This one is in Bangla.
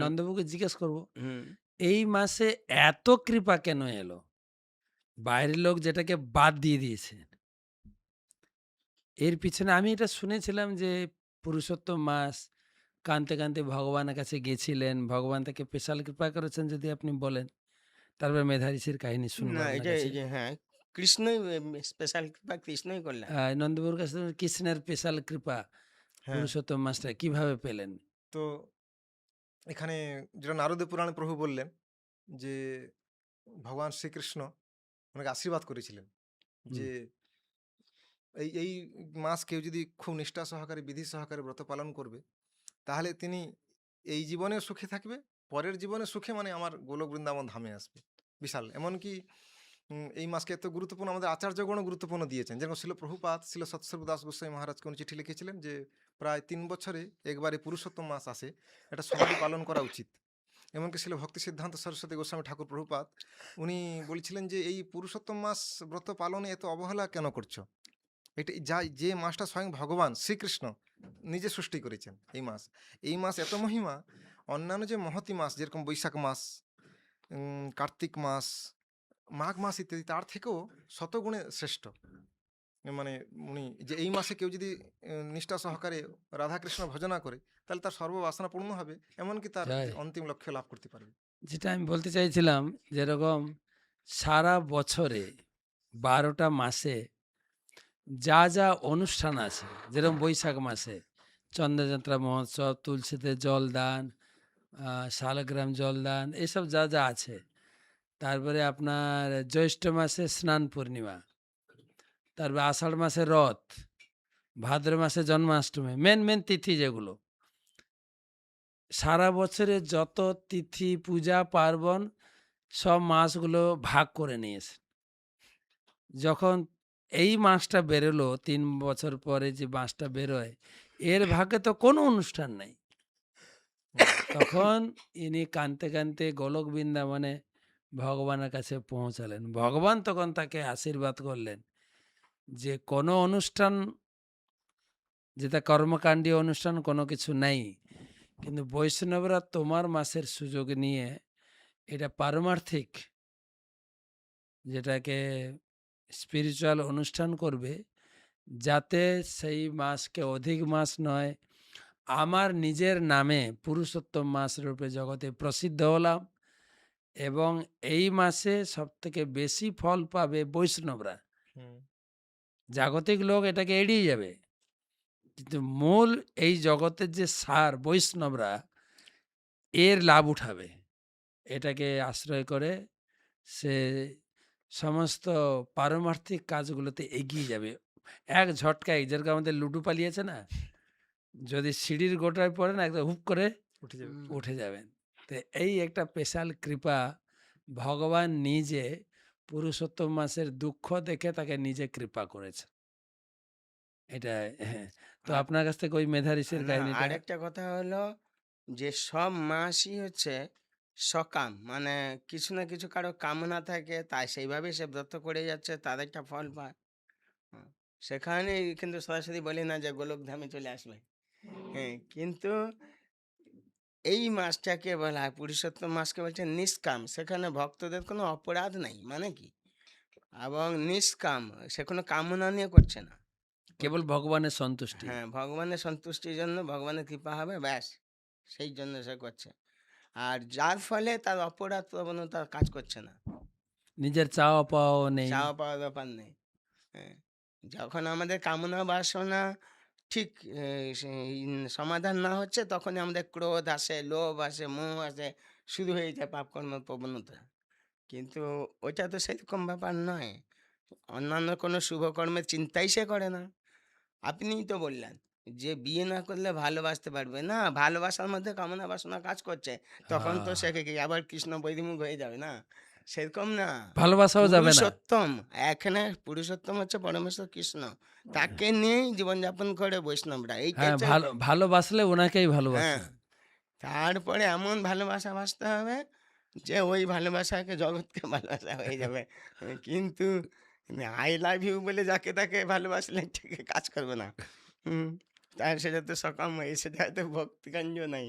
হুম, নন্দবাবুকে জিজ্ঞেস করব, হুম। এই মাসে এত কৃপা কেন এলো? বাইরের লোক যেটাকে বাদ দিয়ে দিয়েছে। এর পিছনে আমি এটা শুনেছিলাম যে পুরুষোত্তম মাস, কাঁদতে, কাঁদতে ভগবানের কাছে গেছিলেন। ভগবান তাকে স্পেশাল কৃপা করেছেন যদি আপনি বলেন। তারপরে মেধারিষির কাহিনী শুনবো না আপনার এই যে কাছে। এই যে হ্যাঁ, কৃষ্ণই স্পেশাল কৃপা কৃষ্ণই করলেন। নন্দবাবুর কাছে কৃষ্ণের স্পেশাল কৃপা হ্যাঁ, পুরুষোত্তম মাসটা কিভাবে পেলেন? তো এখানে যেটা নারদীয় পুরাণে প্রভু বললেন যে ভগবান শ্রীকৃষ্ণ ওনাকে আশীর্বাদ করেছিলেন হুম, যে এই মাস কেউ যদি খুব নিষ্ঠা সহকারে বিধি সহকারে ব্রত পালন করবে তাহলে তিনি এই জীবনে সুখে থাকবে, পরের জীবনে সুখে মানে আমার গোলক বৃন্দাবন ধামে আসবে। বিশাল এমনকি এই মাসকে এত গুরুত্বপূর্ণ আমাদের আচার্যগণও গুরুত্বপূর্ণ দিয়েছেন। যেরকম ছিল প্রভুপাদ ছিল সৎস্বরূপ দাস গোস্বামী মহারাজকে উনি চিঠি লিখেছিলেন যে প্রায় ৩ বছরে একবারে পুরুষোত্তম মাস আসে, এটা সবারই পালন করা উচিত। এমনকি ছিল ভক্তি সিদ্ধান্ত সরস্বতী গোস্বামী ঠাকুর প্রভুপাদ উনি বলেছিলেন যে এই পুরুষোত্তম মাস ব্রত পালনে এত অবহেলা কেন করছো? এটা যে মাসটা স্বয়ং ভগবান শ্রীকৃষ্ণ নিজে সৃষ্টি করেছেন এই মাস। এই মাস এত মহিমা, অন্যান্য যে মহতী মাস যেরকম বৈশাখ মাস, কার্তিক মাস, মাঘ মাস ইত্যাদি তার থেকেও শতগুণে শ্রেষ্ঠ। মানে উনি যে এই মাসে কেউ যদি নিষ্ঠা সহকারে রাধাকৃষ্ণ ভজনা করে তাহলে তার সর্ববাসনা পূর্ণ হবে, এমনকি তার তাই? যে অন্তিম লক্ষ্য লাভ করতে পারবে। যেটা আমি বলতে চাইছিলাম যেরকম সারা বছরে ১২টা মাসে যা, যা অনুষ্ঠান আছে যেরকম বৈশাখ মাসে চন্দ্রযাত্রা মহোৎসব, তুলসীতে জলদান, শালগ্রাম জলদান এসব যা, যা আছে। তারপরে আপনার জ্যৈষ্ঠ মাসে স্নান পূর্ণিমা, তারপরে আষাঢ় মাসে রথ, ভাদ্র মাসে জন্মাষ্টমী, মেন, মেন তিথি যেগুলো। সারা বছরে যত তিথি, পূজা, পার্বণ সব মাসগুলো ভাগ করে নিয়েছে। যখন এই মাসটা বেরোলো ৩ বছর পরে যে মাসটা বেরোয়, এর ভাগে তো কোনো অনুষ্ঠান নাই। হুম, তখন ইনি কাঁদতে, কাঁদতে গোলক বৃন্দাবনে ভগবানের কাছে পৌঁছালেন। ভগবান তখন তাকে আশীর্বাদ করলেন যে, "কোনো অনুষ্ঠান যেটা কর্মকাণ্ডীয় অনুষ্ঠান কোনো কিছু নাই। কিন্তু বৈষ্ণবরা তোমার মাসের সুযোগ নিয়ে এটা পারমার্থিক যেটাকে স্পিরিচুয়াল অনুষ্ঠান করবে, যাতে সেই মাসকে অধিক মাস নয়, আমার নিজের নামে পুরুষোত্তম মাস রূপে জগতে প্রসিদ্ধ হলাম এবং এই মাসে সবথেকে বেশি ফল পাবে বৈষ্ণবরা। হুম, জাগতিক লোক এটাকে এড়িয়ে যাবে। কিন্তু মূল এই জগতের যে সার বৈষ্ণবরা এর লাভ উঠাবে। এটাকে আশ্রয় করে সে সমস্ত পারমার্থিক কাজগুলোতে এগিয়ে যাবে। এক ঝটকায় যেরকম আমাদের লুডু পালিয়েছে না? যদি সিঁড়ির গোটায় পড়েন একদম হুপ করে উঠে যাবে। হুম। উঠে যাবেন। তো এই একটা স্পেশাল কৃপা ভগবান নিজে পুরুষোত্তম মাসের দুঃখ দেখে তাকে নিজে কৃপা করেছে। এটা হ্যাঁ। তো আর আপনার কাছ থেকে ওই মেধা ঋষির না কাহিনীটা আরেকটা কথা হলো যে সব মাসই হচ্ছে সকাম। মানে কিছু না কিছু কারো কামনা থাকে তাই সেইভাবেই সে ব্রত করে যাচ্ছে তার একটা ফল পায়। হুম। সেখানেই কিন্তু সরাসরি বলি না যে গোলকধামে চলে আসবে। হ্যাঁ, কিন্তু এই মাসটাকে বলা হয় পুরুষোত্তম মাসকে বলছে নিষ্কাম। সেখানে ভক্তদের কোনো অপরাধ নাই। মানে কি? এবং নিষ্কাম সে কোনো কামনা নিয়ে করছে না। কেবল ভগবানের সন্তুষ্টি। হ্যাঁ, ভগবানের সন্তুষ্টির জন্য ভগবানের কৃপা হবে ব্যাস। সেই জন্য সে করছে। আর যার ফলে তার অপরাধ প্রবণতা কাজ করছে না। নিজের চাওয়া পাওয়াও নেই। চাওয়া পাওয়ার ব্যাপার নেই। হ্যাঁ, যখন আমাদের কামনা বাসনা ঠিক সেই সমাধান না হচ্ছে তখনই আমাদের ক্রোধ আসে, লোভ আসে, মোহ আসে, শুরু হয়ে যায় পাপকর্মের প্রবণতা। কিন্তু ওইটা তো সেরকম ব্যাপার নয়। অন্যান্য কোনো শুভকর্মের চিন্তাই সে করে না। আপনিই তো বললেন যে বিয়ে না করলে ভালোবাসতে পারবে না। ভালোবাসার মধ্যে কামনা বাসনা কাজ করছে। তখন তো সে কি আবার কৃষ্ণ বৈরিমুখ হয়ে যাবে না? সেরকম না। ভালোবাসাও যাবে না। পুরুষোত্তম এখানে পুরুষোত্তম হচ্ছে পরমেশ্বর কৃষ্ণ। তাকে নিয়েই জীবনযাপন করে বৈষ্ণবরা। এইটাই হ্যাঁ, হচ্ছে ভালোবাসলে উনাকেই হ্যাঁ, ভালোবাসে। তারপরে এমন ভালোবাসা বাসতে হবে যে ওই ভালোবাসাকে জগৎকে ভালোবাসা হয়ে যাবে। কিন্তু I love you বলে যাকে তাকে ভালোবাসলে ঠিক কাজ করবে না। হুম, তার সেটা তো সকাম সেটা তো ভক্তিকাঞ্জ নাই।